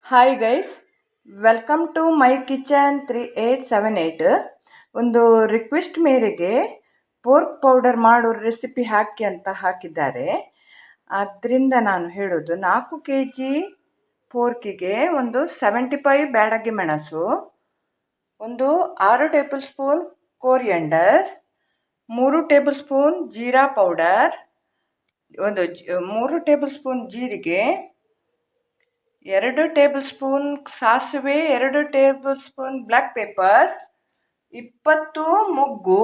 Hi guys, welcome to my kitchen 3878. ಒಂದು request ಮೇರೆಗೆ pork powder ಮಾಡೋ ರೆಸಿಪಿ ಹಾಕಿ ಅಂತ ಹಾಕಿದ್ದಾರೆ. ಅದರಿಂದ ನಾನು ಹೇಳೋದು 4 kg ಪೋರ್ಕಿಗೆ ಒಂದು 75 ಬ್ಯಾಡಗಿ ಮೆಣಸು, ಒಂದು 6 table spoon coriander, 3 table spoon jeera powder, ಒಂದು 3 ಟೇಬಲ್ ಸ್ಪೂನ್ ಜೀರಿಗೆ, 2 ಟೇಬಲ್ ಸ್ಪೂನ್ ಸಾಸಿವೆ, 2 ಟೇಬಲ್ ಸ್ಪೂನ್ ಬ್ಲ್ಯಾಕ್ ಪೆಪ್ಪರ್, 20 ಮೊಗ್ಗು,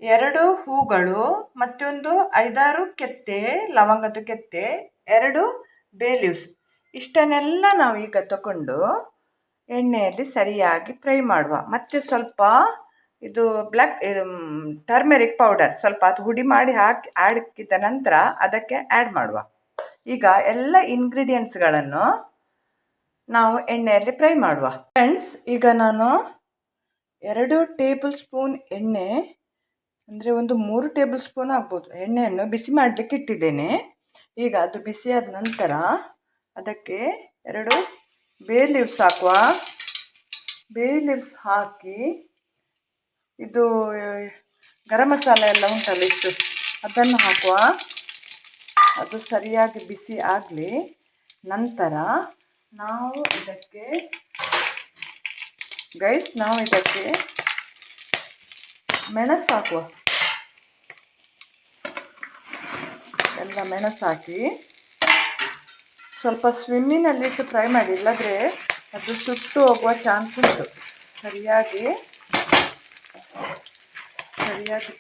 2 ಹೂಗಳು, ಮತ್ತೊಂದು 5-6 ಕೆತ್ತೆ ಲವಂಗದ ಕೆತ್ತೆ, 2 ಬೇ ಲೀವ್ಸ್. ಇಷ್ಟನ್ನೆಲ್ಲ ನಾವು ಈಗ ತಗೊಂಡು ಎಣ್ಣೆಯಲ್ಲಿ ಸರಿಯಾಗಿ ಫ್ರೈ ಮಾಡುವ. ಮತ್ತು ಸ್ವಲ್ಪ ಇದು ಟರ್ಮೆರಿಕ್ ಪೌಡರ್ ಸ್ವಲ್ಪ ಅದು ಹುಡಿ ಮಾಡಿ ಹಾಕಿದ ನಂತರ ಅದಕ್ಕೆ ಆ್ಯಡ್ ಮಾಡುವ. ಈಗ ಎಲ್ಲ ಇಂಗ್ರೀಡಿಯೆಂಟ್ಸ್ಗಳನ್ನು ನಾವು ಎಣ್ಣೆಯಲ್ಲಿ ಫ್ರೈ ಮಾಡುವ. ಫ್ರೆಂಡ್ಸ್, ಈಗ ನಾನು 2 ಟೇಬಲ್ ಸ್ಪೂನ್ ಎಣ್ಣೆ ಅಂದರೆ ಒಂದು 3 ಟೇಬಲ್ ಸ್ಪೂನ್ ಆಗ್ಬೋದು ಎಣ್ಣೆಯನ್ನು ಬಿಸಿ ಮಾಡಲಿಕ್ಕೆ ಇಟ್ಟಿದ್ದೇನೆ. ಈಗ ಅದು ಬಿಸಿಯಾದ ನಂತರ ಅದಕ್ಕೆ 2 ಬೇ ಲೀವ್ಸ್ ಹಾಕುವ. ಬೇ ಲೀವ್ಸ್ ಹಾಕಿ ಇದು ಗರಂ ಮಸಾಲೆ ಎಲ್ಲ ಉಂಟಲ್ಲ ಇಷ್ಟು ಅದನ್ನು ಹಾಕುವ. ಅದು ಸರಿಯಾಗಿ ಬಿಸಿ ಆಗಲಿ. ನಂತರ ನಾವು ಇದಕ್ಕೆ ಮೆಣಸು ಹಾಕುವ. ಎಲ್ಲ ಮೆಣಸು ಹಾಕಿ ಸ್ವಲ್ಪ ಸ್ವಿಮ್ಮಿನಲ್ಲಿಟ್ಟು ಫ್ರೈ ಮಾಡಿ, ಇಲ್ಲದ್ರೆ ಅದು ಸುಟ್ಟು ಹೋಗುವ ಚಾನ್ಸ್ ಉಂಟು. ಸರಿಯಾಗಿ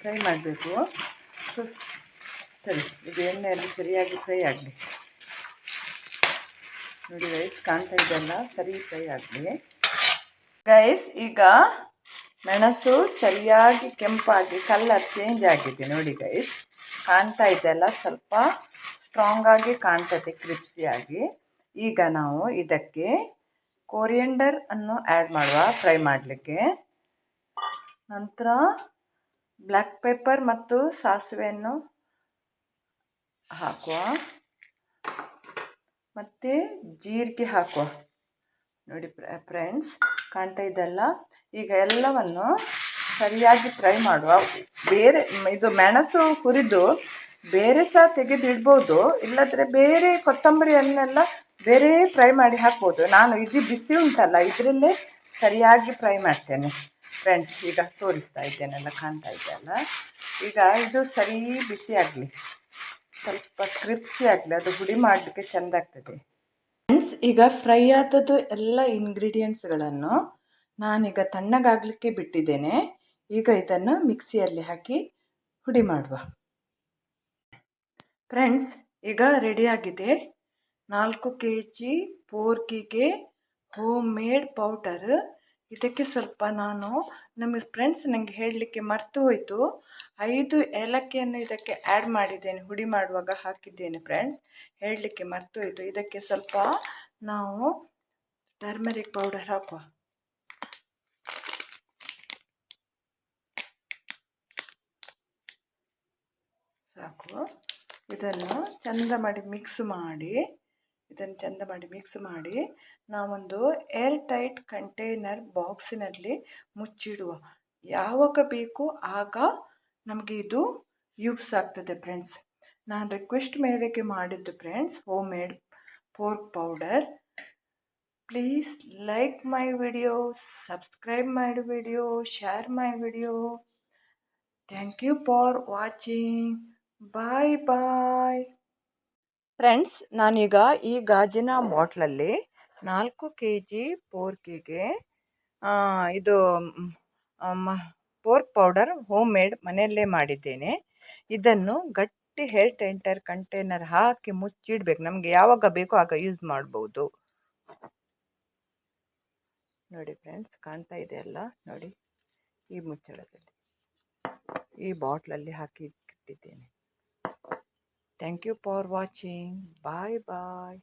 ಫ್ರೈ ಮಾಡಬೇಕು. ಸರಿ, ಇದು ಎಣ್ಣೆಯಲ್ಲಿ ಸರಿಯಾಗಿ ಫ್ರೈ ಆಗಲಿ. ನೋಡಿ ಗೈಸ್, ಕಾಣ್ತಾ ಇದೆಲ್ಲ ಸರಿ ಫ್ರೈ ಆಗಲಿ. ಗೈಸ್, ಈಗ ಮೆಣಸು ಸರಿಯಾಗಿ ಕೆಂಪಾಗಿ ಕಲರ್ ಚೇಂಜ್ ಆಗಿದೆ. ನೋಡಿ ಗೈಸ್, ಕಾಣ್ತಾ ಇದೆಲ್ಲ ಸ್ವಲ್ಪ ಸ್ಟ್ರಾಂಗ್ ಆಗಿ ಕಾಣ್ತದೆ, ಕ್ರಿಪ್ಸಿಯಾಗಿ. ಈಗ ನಾವು ಇದಕ್ಕೆ ಕೋರಿಯಂಡರ್ ಅನ್ನು ಆ್ಯಡ್ ಮಾಡುವ ಫ್ರೈ ಮಾಡಲಿಕ್ಕೆ. ನಂತರ ಬ್ಲ್ಯಾಕ್ ಪೆಪ್ಪರ್ ಮತ್ತು ಸಾಸಿವೆಯನ್ನು ಹಾಕುವ. ಮತ್ತು ಜೀರಿಗೆ ಹಾಕುವ. ನೋಡಿ ಫ್ರೆಂಡ್ಸ್, ಕಾಣ್ತಾ ಇದೆಲ್ಲ. ಈಗ ಎಲ್ಲವನ್ನು ಸರಿಯಾಗಿ ಫ್ರೈ ಮಾಡುವ. ಬೇರೆ ಇದು ಮೆಣಸು ಹುರಿದು ಬೇರೆ ಸಹ ತೆಗೆದಿಡ್ಬೋದು, ಇಲ್ಲದ್ರೆ ಬೇರೆ ಕೊತ್ತಂಬರಿಯನ್ನೆಲ್ಲ ಬೇರೆ ಫ್ರೈ ಮಾಡಿ ಹಾಕ್ಬೋದು. ನಾನು ಇದು ಬಿಸಿ ಉಂಟಲ್ಲ ಇದರಲ್ಲೇ ಸರಿಯಾಗಿ ಫ್ರೈ ಮಾಡ್ತೇನೆ ಫ್ರೆಂಡ್ಸ್. ಈಗ ತೋರಿಸ್ತಾ ಇದ್ದೇನೆಲ್ಲ, ಕಾಣ್ತಾ ಇದೆಯಲ್ಲ. ಈಗ ಇದು ಸರಿ ಬಿಸಿ ಆಗಲಿ, ಸ್ವಲ್ಪ ಕ್ರಿಪ್ಸಿ ಆಗಲಿ, ಅದು ಹುಡಿ ಮಾಡಲಿಕ್ಕೆ ಚೆಂದ ಆಗ್ತದೆ ಫ್ರೆಂಡ್ಸ್. ಈಗ ಫ್ರೈ ಆದದ್ದು ಎಲ್ಲ ಇಂಗ್ರೀಡಿಯೆಂಟ್ಸ್ಗಳನ್ನು ನಾನೀಗ ತಣ್ಣಗಾಗಲಿಕ್ಕೆ ಬಿಟ್ಟಿದ್ದೇನೆ. ಈಗ ಇದನ್ನು ಮಿಕ್ಸಿಯಲ್ಲಿ ಹಾಕಿ ಹುಡಿ ಮಾಡುವ. ಫ್ರೆಂಡ್ಸ್, ಈಗ ರೆಡಿಯಾಗಿದೆ 4 kg ಪೋರ್ಕಿಗೆ ಹೋಮ್ ಮೇಡ್ ಪೌಡರ್. ಇದಕ್ಕೆ ಸ್ವಲ್ಪ ನಮ್ಮ ಫ್ರೆಂಡ್ಸ್ ನನಗೆ ಹೇಳಲಿಕ್ಕೆ ಮರ್ತು ಹೋಯಿತು, 5 ಏಲಕ್ಕಿಯನ್ನು ಇದಕ್ಕೆ ಆ್ಯಡ್ ಮಾಡಿದ್ದೇನೆ. ಹುಡಿ ಮಾಡುವಾಗ ಹಾಕಿದ್ದೇನೆ ಫ್ರೆಂಡ್ಸ್, ಹೇಳಲಿಕ್ಕೆ ಮರ್ತು ಹೋಯಿತು. ಇದಕ್ಕೆ ಸ್ವಲ್ಪ ನಾವು ಟರ್ಮೆರಿಕ್ ಪೌಡರ್ ಹಾಕುವ. ಸಾಕು. ಇದನ್ನು ಚೆಂದ ಮಾಡಿ ಮಿಕ್ಸ್ ಮಾಡಿ ನಾವೊಂದು ಏರ್ ಟೈಟ್ ಕಂಟೈನರ್ ಬಾಕ್ಸಿನಲ್ಲಿ ಮುಚ್ಚಿಡುವ. ಯಾವಾಗ ಬೇಕು ಆಗ ನಮಗೆ ಇದು ಯೂಸ್ ಆಗ್ತದೆ ಫ್ರೆಂಡ್ಸ್. ನಾನು ರಿಕ್ವೆಸ್ಟ್ ಮೇರೆಗೆ ಮಾಡಿದ್ದು friends, home made pork powder. Please like my video, subscribe my video, share my video. Thank you for watching. Bye bye friends. ನಾನೀಗ ಈ ಗಾಜಿನ ಬಾಟ್ಲಲ್ಲಿ 4 kg ಪೋರ್ಕಿಗೆ ಇದು ಪೋರ್ಕ್ ಪೌಡರ್ ಹೋಮ್ ಮೇಡ್ ಮನೆಯಲ್ಲೇ ಮಾಡಿದ್ದೇನೆ. ಇದನ್ನು ಗಟ್ಟಿ ಏರ್ ಟೈಟ್ ಕಂಟೈನರ್ ಹಾಕಿ ಮುಚ್ಚಿಡಬೇಕು. ನಮಗೆ ಯಾವಾಗ ಬೇಕೋ ಆಗ ಯೂಸ್ ಮಾಡ್ಬೋದು. ನೋಡಿ ಫ್ರೆಂಡ್ಸ್, ಕಾಣ್ತಾ ಇದೆಯಲ್ಲ. ನೋಡಿ, ಈ ಮುಚ್ಚಳದಲ್ಲಿ ಈ ಬಾಟ್ಲಲ್ಲಿ ಹಾಕಿ ಇಟ್ಟಿದ್ದೇನೆ. Thank you for watching. Bye bye.